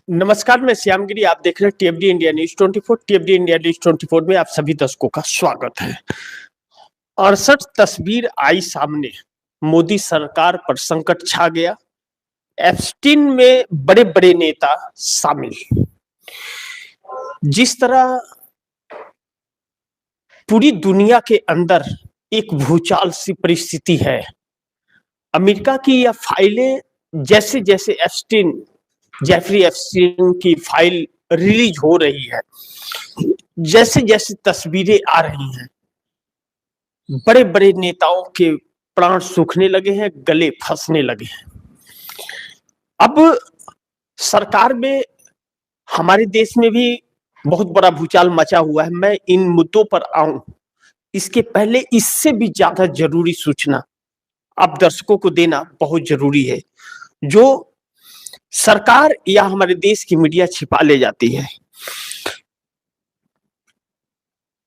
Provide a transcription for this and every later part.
नमस्कार, मैं श्यामगिरी। आप देख रहे हैं टीएफडी इंडिया न्यूज 24। टीएफडी इंडिया न्यूज 24 में आप सभी दर्शकों का स्वागत है। 68 तस्वीर आई सामने, मोदी सरकार पर संकट छा गया, एप्स्टीन में बड़े बड़े नेता शामिल। जिस तरह पूरी दुनिया के अंदर एक भूचाल सी परिस्थिति है, अमेरिका की यह फाइलें जैसे जैसे जेफरी एप्स्टीन की फाइल रिलीज हो रही है, जैसे जैसे तस्वीरें आ रही हैं, बड़े बड़े नेताओं के प्राण सूखने लगे हैं, गले फंसने लगे हैं। अब सरकार में, हमारे देश में भी बहुत बड़ा भूचाल मचा हुआ है। मैं इन मुद्दों पर आऊं, इसके पहले इससे भी ज्यादा जरूरी सूचना आप दर्शकों को देना बहुत जरूरी है, जो सरकार या हमारे देश की मीडिया छिपा ले जाती है।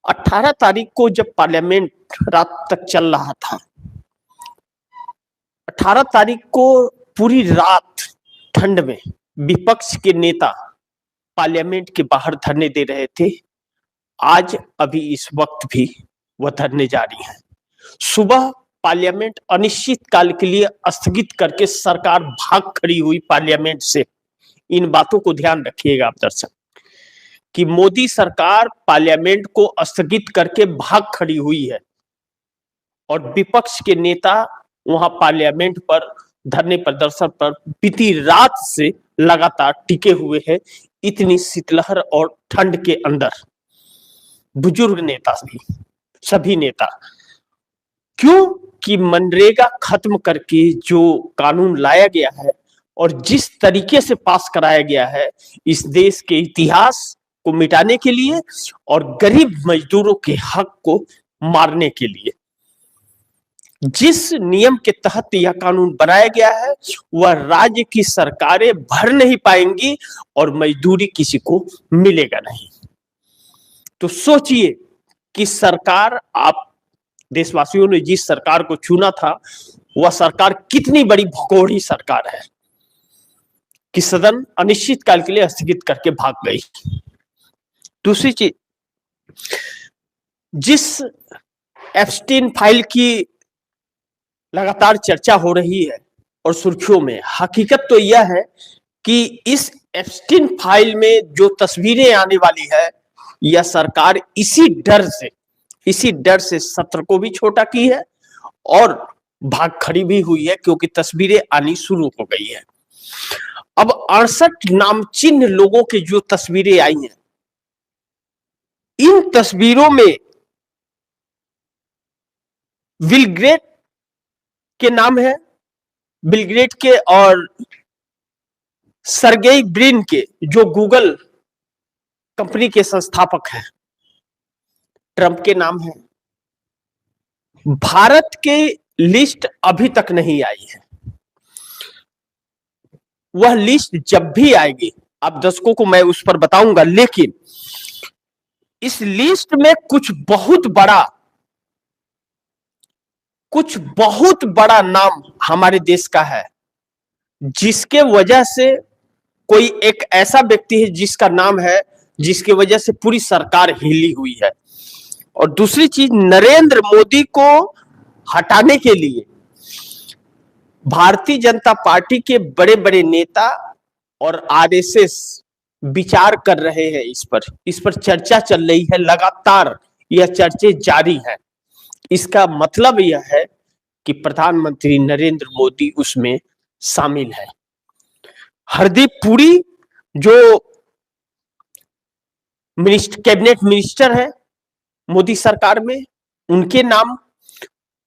18 तारीख को जब पार्लियामेंट रात तक चल रहा था, 18 तारीख को पूरी रात ठंड में विपक्ष के नेता पार्लियामेंट के बाहर धरने दे रहे थे। आज अभी इस वक्त भी वह धरने जारी है। सुबह पार्लियामेंट अनिश्चित काल के लिए स्थगित करके सरकार भाग खड़ी हुई पार्लियामेंट से। इन बातों को ध्यान रखिएगा आप दर्शक, कि मोदी सरकार पार्लियामेंट को स्थगित करके भाग खड़ी हुई है और विपक्ष के नेता वहां पार्लियामेंट पर धरने प्रदर्शन पर बीती रात से लगातार टिके हुए हैं, इतनी शीतलहर और ठंड के अंदर। बुजुर्ग नेता भी, सभी नेता, क्यों कि मनरेगा खत्म करके जो कानून लाया गया है और जिस तरीके से पास कराया गया है, इस देश के इतिहास को मिटाने के लिए और गरीब मजदूरों के हक को मारने के लिए। जिस नियम के तहत यह कानून बनाया गया है, वह राज्य की सरकारें भर नहीं पाएंगी और मजदूरी किसी को मिलेगा नहीं। तो सोचिए कि सरकार, आप देशवासियों ने जिस सरकार को चुना था, वह सरकार कितनी बड़ी भगोड़ी सरकार है कि सदन अनिश्चित काल के लिए स्थगित करके भाग गई। दूसरी चीज, जिस एप्स्टीन फाइल की लगातार चर्चा हो रही है और सुर्खियों में, हकीकत तो यह है कि इस एप्स्टीन फाइल में जो तस्वीरें आने वाली है, यह सरकार इसी डर से सत्र को भी छोटा की है और भाग खड़ी भी हुई है, क्योंकि तस्वीरें आनी शुरू हो गई है। अब 68 नामचिन्ह लोगों के जो तस्वीरें आई हैं, इन तस्वीरों में बिल गेट्स के नाम है, बिल गेट्स के और सर्गेई ब्रिन के, जो गूगल कंपनी के संस्थापक हैं, ट्रंप के नाम है। भारत के लिस्ट अभी तक नहीं आई है। वह लिस्ट जब भी आएगी आप दर्शकों को मैं उस पर बताऊंगा, लेकिन इस लिस्ट में कुछ बहुत बड़ा नाम हमारे देश का है, जिसके वजह से कोई एक ऐसा व्यक्ति है जिसका नाम है, जिसकी वजह से पूरी सरकार हिली हुई है। और दूसरी चीज, नरेंद्र मोदी को हटाने के लिए भारतीय जनता पार्टी के बड़े बड़े नेता और आरएसएस विचार कर रहे हैं। इस पर चर्चा चल रही है, लगातार यह चर्चे जारी है। इसका मतलब यह है कि प्रधानमंत्री नरेंद्र मोदी उसमें शामिल है। हरदीप पुरी, जो कैबिनेट मिनिस्टर है मोदी सरकार में, उनके नाम,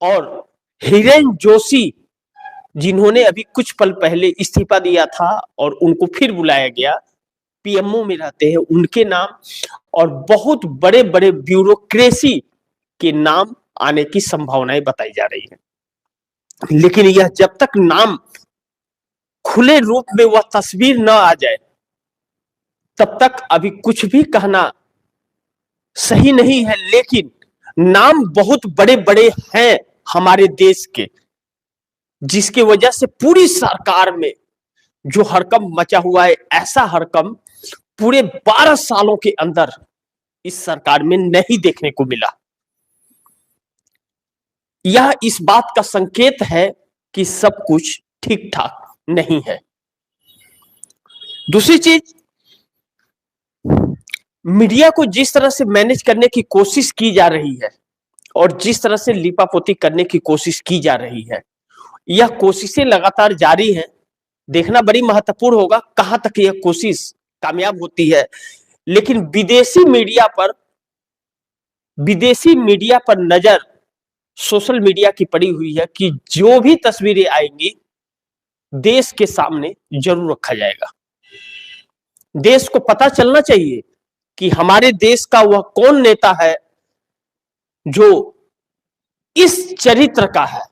और हिरेन जोशी, जिन्होंने अभी कुछ पल पहले इस्तीफा दिया था और उनको फिर बुलाया गया, पीएमओ में रहते हैं, उनके नाम, और बहुत बड़े बड़े ब्यूरोक्रेसी के नाम आने की संभावनाएं बताई जा रही है। लेकिन यह जब तक नाम खुले रूप में, वह तस्वीर न आ जाए, तब तक अभी कुछ भी कहना सही नहीं है। लेकिन नाम बहुत बड़े बड़े हैं हमारे देश के, जिसकी वजह से पूरी सरकार में जो हड़कंप मचा हुआ है, ऐसा हड़कंप पूरे 12 सालों के अंदर इस सरकार में नहीं देखने को मिला। यह इस बात का संकेत है कि सब कुछ ठीक ठाक नहीं है। दूसरी चीज, मीडिया को जिस तरह से मैनेज करने की कोशिश की जा रही है और जिस तरह से लीपापोती करने की कोशिश की जा रही है, यह कोशिशें लगातार जारी हैं। देखना बड़ी महत्वपूर्ण होगा कहां तक यह कोशिश कामयाब होती है। लेकिन विदेशी मीडिया पर नजर सोशल मीडिया की पड़ी हुई है कि जो भी तस्वीरें आएंगी देश के सामने जरूर रखा जाएगा। देश को पता चलना चाहिए कि हमारे देश का वह कौन नेता है जो इस चरित्र का है।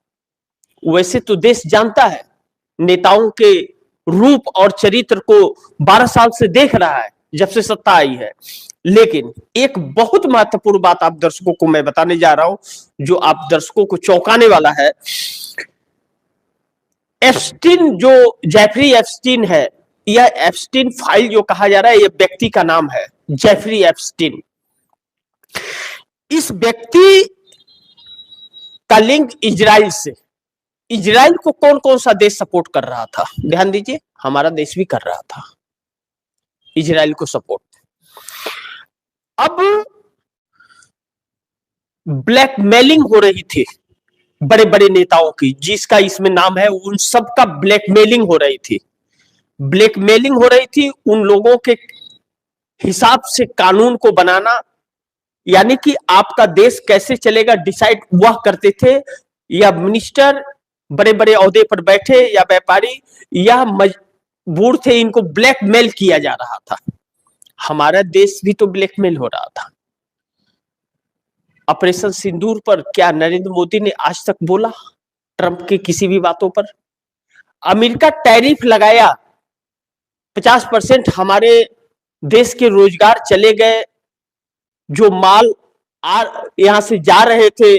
वैसे तो देश जानता है, नेताओं के रूप और चरित्र को 12 साल से देख रहा है जब से सत्ता आई है। लेकिन एक बहुत महत्वपूर्ण बात आप दर्शकों को मैं बताने जा रहा हूं जो आप दर्शकों को चौंकाने वाला है। एप्स्टीन, जो जेफरी एप्स्टीन है, यह एप्स्टीन फाइल जो कहा जा रहा है, यह व्यक्ति का नाम है, जेफरी एप्स्टीन। इस व्यक्ति का लिंक इजराइल से। इजराइल को कौन कौन सा देश सपोर्ट कर रहा था? ध्यान दीजिए, हमारा देश भी कर रहा था इजराइल को सपोर्ट। अब ब्लैकमेलिंग हो रही थी बड़े बड़े नेताओं की, जिसका इसमें नाम है, उन सब का ब्लैकमेलिंग हो रही थी। ब्लैकमेलिंग हो रही थी उन लोगों के हिसाब से कानून को बनाना, यानी कि आपका देश कैसे चलेगा डिसाइड वह करते थे। या मिनिस्टर बड़े बड़े ओहदे पर बैठे या व्यापारी या मजबूर थे, इनको ब्लैकमेल किया जा रहा था। हमारा देश भी तो ब्लैकमेल हो रहा था। ऑपरेशन सिंदूर पर क्या नरेंद्र मोदी ने आज तक बोला ट्रंप की किसी भी बातों पर? अमेरिका टैरिफ लगाया 50%, हमारे देश के रोजगार चले गए। जो माल यहां से जा रहे थे,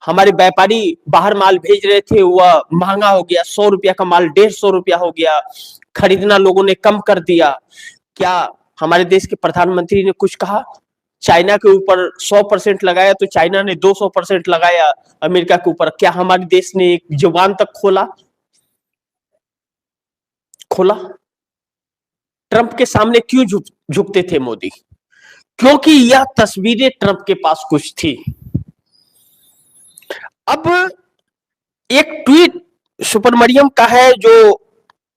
हमारे व्यापारी बाहर माल भेज रहे थे, वह महंगा हो गया। 100 रुपया का माल 150 रुपया हो गया। खरीदना लोगों ने कम कर दिया। क्या हमारे देश के प्रधानमंत्री ने कुछ कहा? चाइना के ऊपर 100% लगाया तो चाइना ने 200% लगाया अमेरिका के ऊपर। क्या हमारे देश ने एक जुबान तक खोला? ट्रंप के सामने क्यों झुकते थे मोदी? क्योंकि यह तस्वीरें ट्रंप के पास कुछ थी। अब एक ट्वीट सुब्रमण्यम का है, जो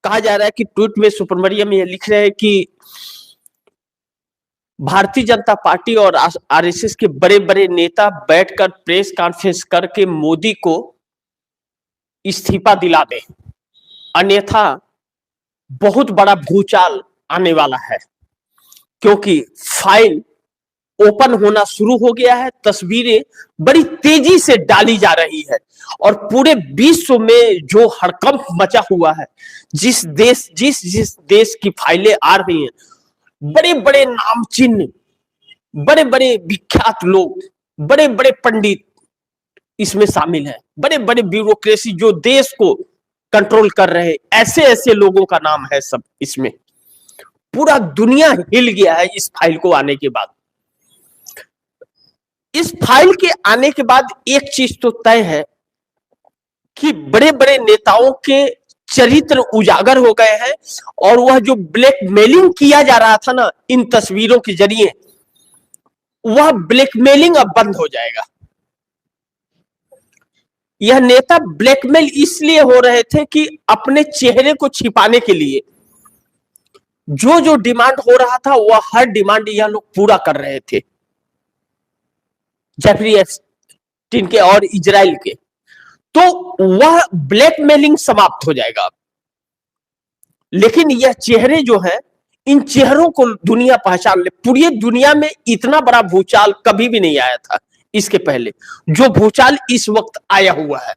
कहा जा रहा है कि ट्वीट में सुब्रमण्यम ये लिख रहे हैं कि भारतीय जनता पार्टी और आरएसएस के बड़े बड़े नेता बैठकर प्रेस कॉन्फ्रेंस करके मोदी को इस्तीफा दिला दें, अन्यथा बहुत बड़ा भूचाल आने वाला है। क्योंकि फाइल ओपन होना शुरू हो गया है, तस्वीरें बड़ी तेजी से डाली जा रही है और पूरे विश्व में जो हड़कंप मचा हुआ है, जिस देश की फाइलें आ रही हैं, बड़े बड़े नाम चिन्ह, बड़े बड़े विख्यात लोग, बड़े बड़े पंडित इसमें शामिल हैं, बड़े बड़े ब्यूरोक्रेसी जो देश को कंट्रोल कर रहे, ऐसे ऐसे लोगों का नाम है सब इसमें। पूरा दुनिया हिल गया है इस फाइल को आने के बाद। इस फाइल के आने के बाद एक चीज तो तय है कि बड़े बड़े नेताओं के चरित्र उजागर हो गए हैं और वह जो ब्लैकमेलिंग किया जा रहा था ना इन तस्वीरों के जरिए, वह ब्लैकमेलिंग अब बंद हो जाएगा। यह नेता ब्लैकमेल इसलिए हो रहे थे कि अपने चेहरे को छिपाने के लिए जो जो डिमांड हो रहा था वह हर डिमांड यह लोग पूरा कर रहे थे, जेफरी एप्स्टीन के और इजराइल के। तो वह ब्लैकमेलिंग समाप्त हो जाएगा। लेकिन यह चेहरे जो है, इन चेहरों को दुनिया पहचान ले। पूरी दुनिया में इतना बड़ा भूचाल कभी भी नहीं आया था इसके पहले, जो भूचाल इस वक्त आया हुआ है।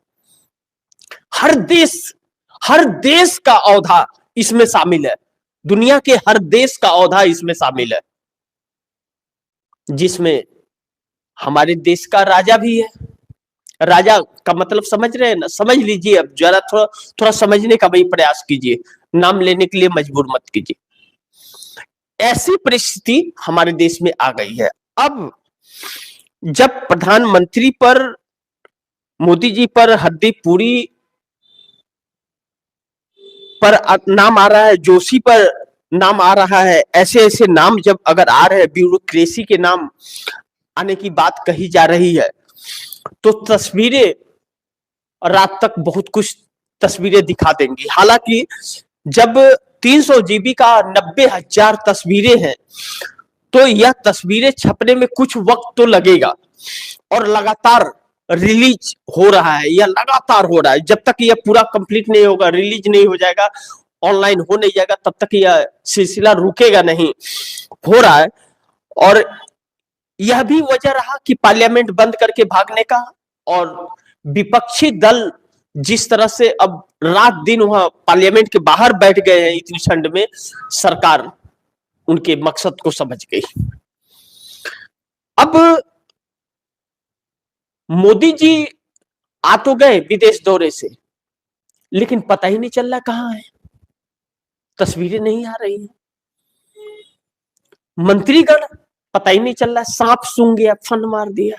हर देश का औधा इसमें शामिल है, दुनिया के हर देश का औधा इसमें शामिल है, जिसमें हमारे देश का राजा भी है, राजा का मतलब समझ रहे हैं ना? समझ लीजिए, अब जरा थोड़ा थोड़ा समझने का भी प्रयास कीजिए, नाम लेने के लिए मजबूर मत कीजिए। ऐसी परिस्थिति हमारे देश में आ गई है। अब जब प्रधानमंत्री पर, मोदी जी पर, हरदीप पुरी पर नाम आ रहा है, जोशी पर नाम आ रहा है, ऐसे ऐसे नाम जब अगर आ रहे हैं, ब्यूरोक्रेसी के नाम आने की बात कही जा रही है, तो तस्वीरें रात तक बहुत कुछ तस्वीरें दिखा देंगी। हालांकि जब 300 जीबी का 90,000 तस्वीरें हैं, तो यह तस्वीरें छपने में कुछ वक्त तो लगेगा, और लगातार रिलीज हो रहा है, यह लगातार हो रहा है। जब तक यह पूरा कंप्लीट नहीं होगा, रिलीज नहीं हो जाएगा, ऑनलाइन हो नहीं जाएगा, तब तक यह सिलसिला रुकेगा नहीं, हो रहा है। और यह भी वजह रहा कि पार्लियामेंट बंद करके भागने का, और विपक्षी दल जिस तरह से अब रात दिन वहां पार्लियामेंट के बाहर बैठ गए हैं इतनी ठंड में, सरकार उनके मकसद को समझ गई। अब मोदी जी आ तो गए विदेश दौरे से, लेकिन पता ही नहीं चल रहा कहां है, तस्वीरें नहीं आ रही हैं। मंत्रीगण पता ही नहीं चल रहा, सांप सूंघ गया, फन मार दिया।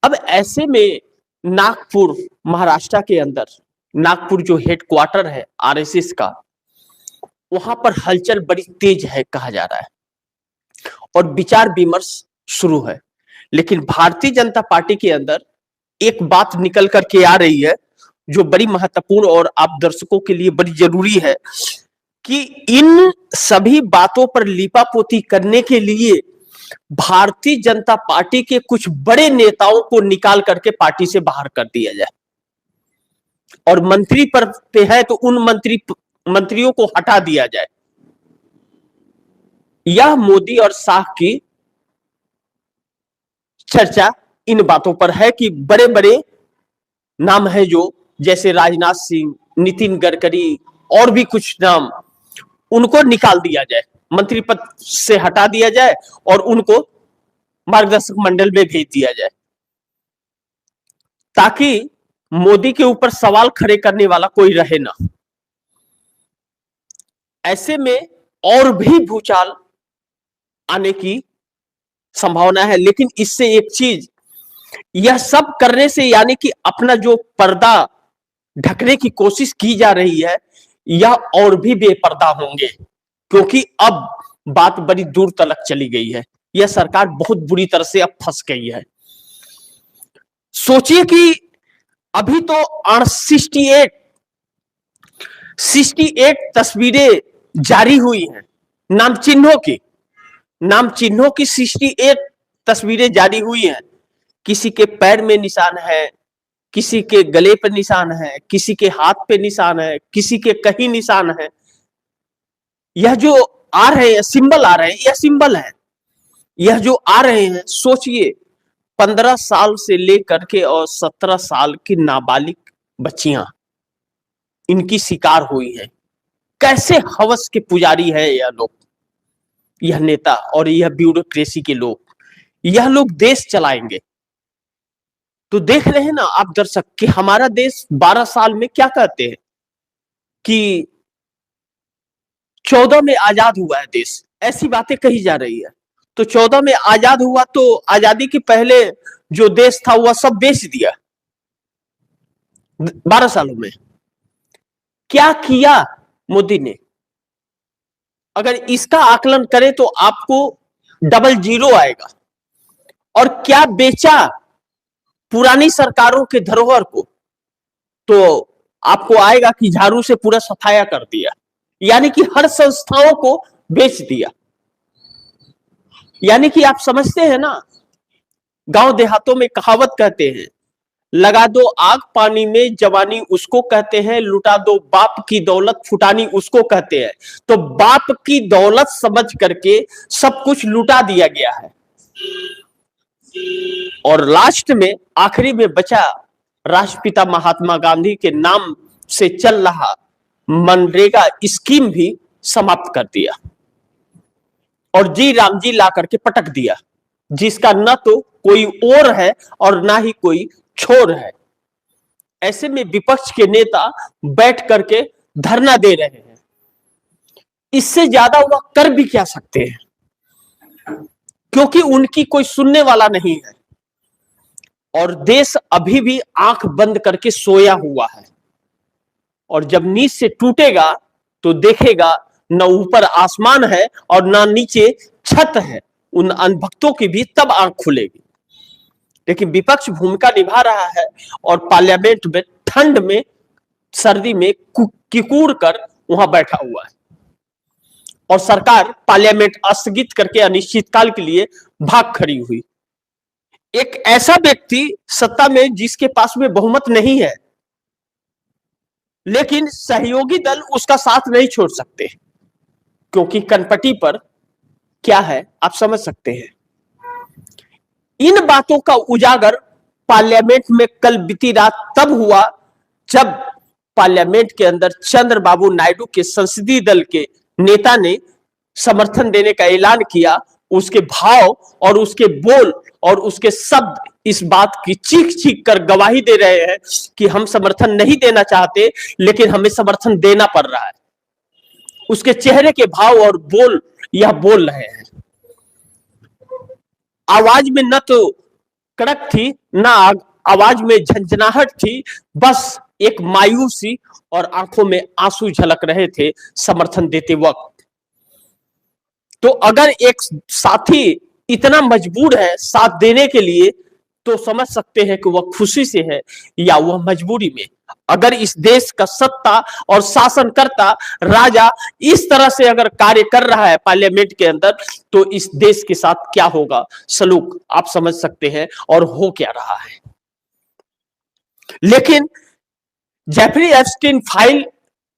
अब ऐसे में नागपुर, महाराष्ट्र के अंदर, नागपुर जो हेडक्वार्टर है आरएसएस का, वहां पर हलचल बड़ी तेज है कहा जा रहा है, और विचार विमर्श शुरू है। लेकिन भारतीय जनता पार्टी के अंदर एक बात निकल करके आ रही है जो बड़ी महत्वपूर्ण और आप दर्शकों के लिए बड़ी जरूरी है, कि इन सभी बातों पर लीपापोती करने के लिए भारतीय जनता पार्टी के कुछ बड़े नेताओं को निकाल करके पार्टी से बाहर कर दिया जाए, और मंत्री पर पे है तो उन मंत्रियों को हटा दिया जाए। यह मोदी और शाह की चर्चा इन बातों पर है कि बड़े बड़े नाम है जो, जैसे राजनाथ सिंह, नितिन गडकरी और भी कुछ नाम, उनको निकाल दिया जाए, मंत्री पद से हटा दिया जाए और उनको मार्गदर्शक मंडल में भेज दिया जाए, ताकि मोदी के ऊपर सवाल खड़े करने वाला कोई रहे ना। ऐसे में और भी भूचाल आने की संभावना है। लेकिन इससे एक चीज, यह सब करने से, यानी कि अपना जो पर्दा ढकने की कोशिश की जा रही है, यह और भी बेपर्दा होंगे, क्योंकि अब बात बड़ी दूर तक चली गई है। यह सरकार बहुत बुरी तरह से अब फंस गई है। सोचिए कि अभी तो 68 तस्वीरें जारी हुई हैं, नाम चिन्हों की 68 तस्वीरें जारी हुई हैं। किसी के पैर में निशान है, किसी के गले पर निशान है, किसी के हाथ पे निशान है, किसी के कहीं निशान है। यह जो आ रहे हैं सिंबल, आ रहे हैं, यह सिंबल है। यह जो आ रहे हैं, सोचिए 15 साल से लेकर के और 17 साल की नाबालिग बच्चियां इनकी शिकार हुई है। कैसे हवस के पुजारी है यह लोग, यह नेता और यह ब्यूरोक्रेसी के लोग। यह लोग देश चलाएंगे। तो देख रहे हैं ना आप दर्शक कि हमारा देश 12 साल में क्या कहते हैं कि 14 में आजाद हुआ है देश, ऐसी बातें कही जा रही है। तो 14 में आजाद हुआ, तो आजादी के पहले जो देश था वह सब बेच दिया। 12 सालों में क्या किया मोदी ने, अगर इसका आकलन करें तो आपको डबल जीरो आएगा। और क्या बेचा पुरानी सरकारों के धरोहर को, तो आपको आएगा कि झाड़ू से पूरा सफाया कर दिया, यानी कि हर संस्थाओं को बेच दिया। यानी कि आप समझते हैं ना, गांव देहातों में कहावत कहते हैं, लगा दो आग पानी में जवानी उसको कहते हैं, लुटा दो बाप की दौलत फुटानी उसको कहते हैं। तो बाप की दौलत समझ करके सब कुछ लुटा दिया गया है, और लास्ट में आखिरी में बचा राष्ट्रपिता महात्मा गांधी के नाम से चल रहा मनरेगा स्कीम भी समाप्त कर दिया, और जी राम जी ला करके पटक दिया, जिसका न तो कोई ओर है और ना ही कोई छोर है। ऐसे में विपक्ष के नेता बैठ करके धरना दे रहे हैं, इससे ज्यादा वह कर भी क्या सकते हैं, क्योंकि उनकी कोई सुनने वाला नहीं है और देश अभी भी आंख बंद करके सोया हुआ है। और जब नींद से टूटेगा तो देखेगा न ऊपर आसमान है और न नीचे छत है, उन अनभक्तों की भी तब आंख खुलेगी। लेकिन विपक्ष भूमिका निभा रहा है और पार्लियामेंट में ठंड में सर्दी में किकूर कर वहां बैठा हुआ है और सरकार पार्लियामेंट स्थगित करके अनिश्चितकाल के लिए भाग खड़ी हुई। एक ऐसा व्यक्ति सत्ता में जिसके पास में बहुमत नहीं है, लेकिन सहयोगी दल उसका साथ नहीं छोड़ सकते, क्योंकि कनपटी पर क्या है आप समझ सकते हैं। इन बातों का उजागर पार्लियामेंट में कल बीती रात तब हुआ जब पार्लियामेंट के अंदर चंद्रबाबू नायडू के संसदीय दल के नेता ने समर्थन देने का ऐलान किया। उसके भाव और उसके बोल और उसके शब्द इस बात की चीख चीख कर गवाही दे रहे हैं कि हम समर्थन नहीं देना चाहते, लेकिन हमें समर्थन देना पड़ रहा है। उसके चेहरे के भाव और बोल यह बोल रहे हैं। आवाज में न तो कड़क थी, न आवाज में झंझनाहट थी, बस एक मायूसी और आंखों में आंसू झलक रहे थे समर्थन देते वक्त। तो अगर एक साथी इतना मजबूर है साथ देने के लिए, तो समझ सकते हैं कि वह खुशी से है या वह मजबूरी में। अगर इस देश का सत्ता और शासनकर्ता राजा इस तरह से अगर कार्य कर रहा है पार्लियामेंट के अंदर, तो इस देश के साथ क्या होगा सलूक आप समझ सकते हैं और हो क्या रहा है। लेकिन जेफरी एप्स्टीन फाइल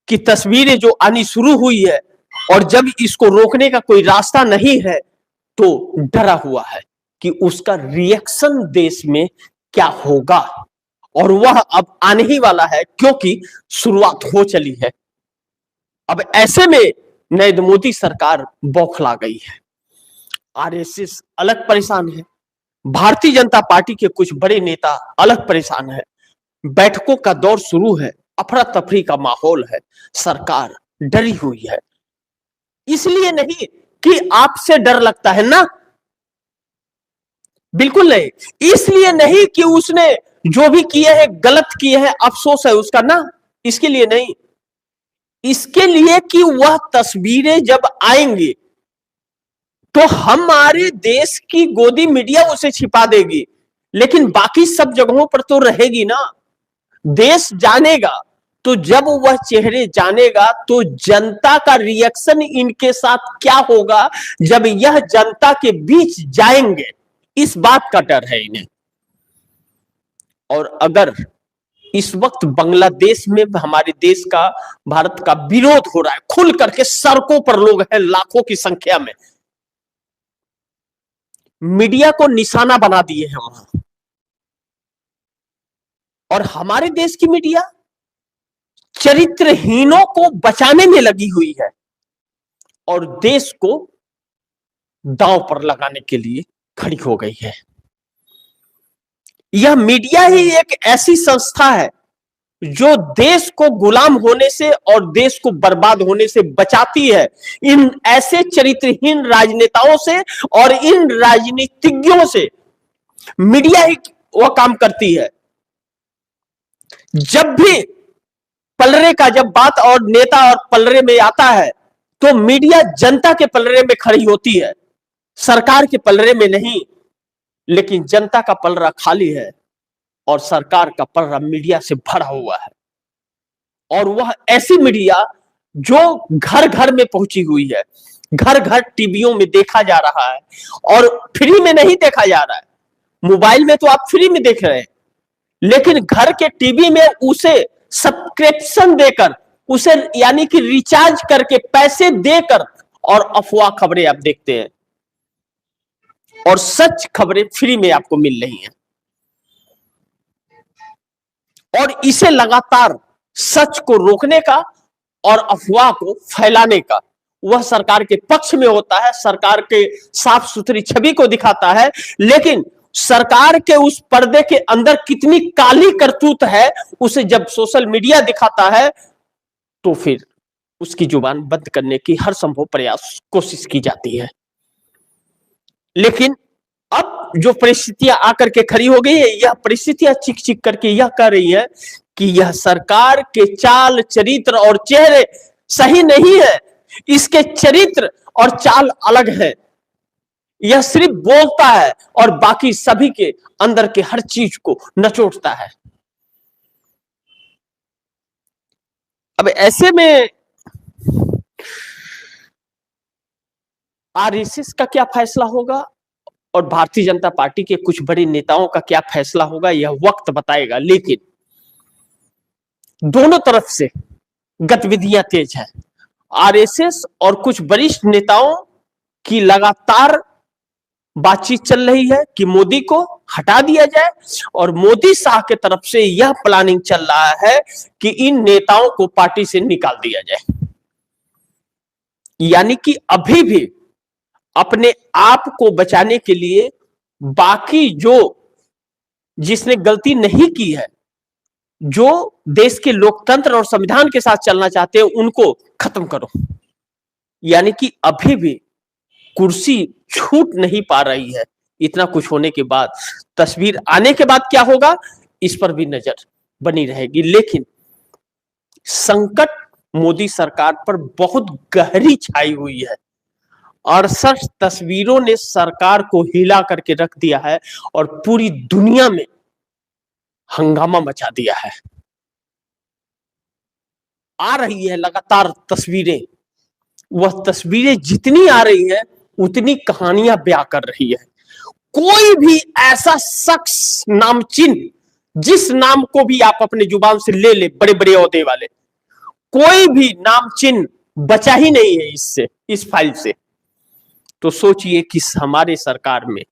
की तस्वीरें जो आनी शुरू हुई है और जब इसको रोकने का कोई रास्ता नहीं है, तो डरा हुआ है कि उसका रिएक्शन देश में क्या होगा, और वह अब आने ही वाला है, क्योंकि शुरुआत हो चली है। अब ऐसे में नरेंद्र मोदी सरकार बौखला गई है। आरएसएस अलग परेशान है, भारतीय जनता पार्टी के कुछ बड़े नेता अलग परेशान है, बैठकों का दौर शुरू है, अफरा तफरी का माहौल है, सरकार डरी हुई है। इसलिए नहीं कि आपसे डर लगता है ना, बिल्कुल नहीं। इसलिए नहीं कि उसने जो भी किए हैं गलत किए हैं, अफसोस है उसका ना, इसके लिए नहीं। इसके लिए कि वह तस्वीरें जब आएंगी तो हमारे देश की गोदी मीडिया उसे छिपा देगी, लेकिन बाकी सब जगहों पर तो रहेगी ना। देश जानेगा, तो जब वह चेहरे जानेगा तो जनता का रिएक्शन इनके साथ क्या होगा जब यह जनता के बीच जाएंगे, इस बात का डर है इन्हें। और अगर इस वक्त बांग्लादेश में हमारे देश का, भारत का विरोध हो रहा है, खुल करके सड़कों पर लोग हैं लाखों की संख्या में, मीडिया को निशाना बना दिए हैं वहां, और हमारे देश की मीडिया चरित्रहीनों को बचाने में लगी हुई है और देश को दांव पर लगाने के लिए खड़ी हो गई है। यह मीडिया ही एक ऐसी संस्था है जो देश को गुलाम होने से और देश को बर्बाद होने से बचाती है, इन ऐसे चरित्रहीन राजनेताओं से और इन राजनीतिज्ञों से मीडिया ही वह काम करती है। जब भी पलड़े का जब बात और नेता और पलड़े में आता है, तो मीडिया जनता के पलड़े में खड़ी होती है, सरकार के पलड़े में नहीं। लेकिन जनता का पलड़ा खाली है और सरकार का पलड़ा मीडिया से भरा हुआ है, और वह ऐसी मीडिया जो घर घर में पहुंची हुई है, घर घर टीवियों में देखा जा रहा है, और फ्री में नहीं देखा जा रहा है। मोबाइल में तो आप फ्री में देख रहे हैं, लेकिन घर के टीवी में उसे सब्सक्रिप्शन देकर, उसे यानी कि रिचार्ज करके पैसे देकर और अफवाह खबरें आप देखते हैं, और सच खबरें फ्री में आपको मिल रही हैं। और इसे लगातार सच को रोकने का और अफवाह को फैलाने का वह सरकार के पक्ष में होता है, सरकार के साफ सुथरी छवि को दिखाता है, लेकिन सरकार के उस पर्दे के अंदर कितनी काली करतूत है, उसे जब सोशल मीडिया दिखाता है तो फिर उसकी जुबान बंद करने की हर संभव प्रयास कोशिश की जाती है। लेकिन अब जो परिस्थितियां आकर के खड़ी हो गई है, यह परिस्थितियां चिक चिक करके यह कह रही है कि यह सरकार के चाल चरित्र और चेहरे सही नहीं है, इसके चरित्र और चाल अलग है। यह सिर्फ बोलता है और बाकी सभी के अंदर के हर चीज को नचोड़ता है। अब ऐसे में आरएसएस का क्या फैसला होगा और भारतीय जनता पार्टी के कुछ बड़े नेताओं का क्या फैसला होगा, यह वक्त बताएगा। लेकिन दोनों तरफ से गतिविधियां तेज है। आरएसएस और कुछ वरिष्ठ नेताओं की लगातार बातचीत चल रही है कि मोदी को हटा दिया जाए, और मोदी शाह के तरफ से यह प्लानिंग चल रहा है कि इन नेताओं को पार्टी से निकाल दिया जाए। यानी कि अभी भी अपने आप को बचाने के लिए बाकी जो जिसने गलती नहीं की है, जो देश के लोकतंत्र और संविधान के साथ चलना चाहते हैं, उनको खत्म करो। यानी कि अभी भी कुर्सी छूट नहीं पा रही है। इतना कुछ होने के बाद, तस्वीर आने के बाद क्या होगा, इस पर भी नजर बनी रहेगी। लेकिन संकट मोदी सरकार पर बहुत गहरी छाई हुई है। 68 तस्वीरों ने सरकार को हिला करके रख दिया है और पूरी दुनिया में हंगामा मचा दिया है। आ रही है लगातार तस्वीरें, वह तस्वीरें जितनी आ रही है उतनी कहानियां बयां कर रही है। कोई भी ऐसा शख्स नामचिन्ह, जिस नाम को भी आप अपने जुबान से ले ले, बड़े बड़े ओहदे वाले, कोई भी नाम चिन्ह बचा ही नहीं है इससे, इस फाइल से। तो सोचिए कि हमारे सरकार में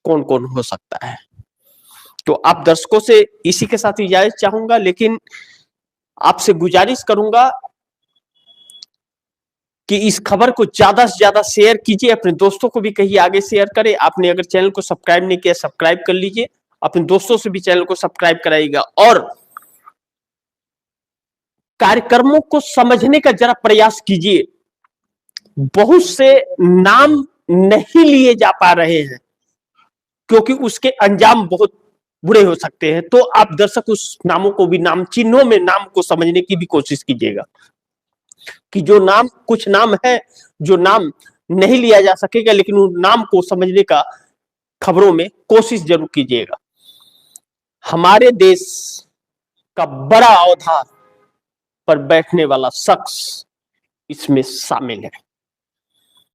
कौन कौन हो सकता है। तो आप दर्शकों से इसी के साथ इजाजत चाहूंगा, लेकिन आपसे गुजारिश करूंगा कि इस खबर को ज्यादा से ज्यादा शेयर कीजिए, अपने दोस्तों को भी कहिए आगे शेयर करें। आपने अगर चैनल को सब्सक्राइब नहीं किया, सब्सक्राइब कर लीजिए, अपने दोस्तों से भी चैनल को सब्सक्राइब कराइएगा, और कार्यक्रमों को समझने का जरा प्रयास कीजिए। बहुत से नाम नहीं लिए जा पा रहे हैं क्योंकि उसके अंजाम बहुत बुरे हो सकते हैं। तो आप दर्शक उस नामों को भी, नाम चिन्हों में नाम को समझने की भी कोशिश कीजिएगा कि जो नाम, कुछ नाम है जो नाम नहीं लिया जा सकेगा, लेकिन उन नाम को समझने का खबरों में कोशिश जरूर कीजिएगा। हमारे देश का बड़ा औहदा पर बैठने वाला शख्स इसमें शामिल है।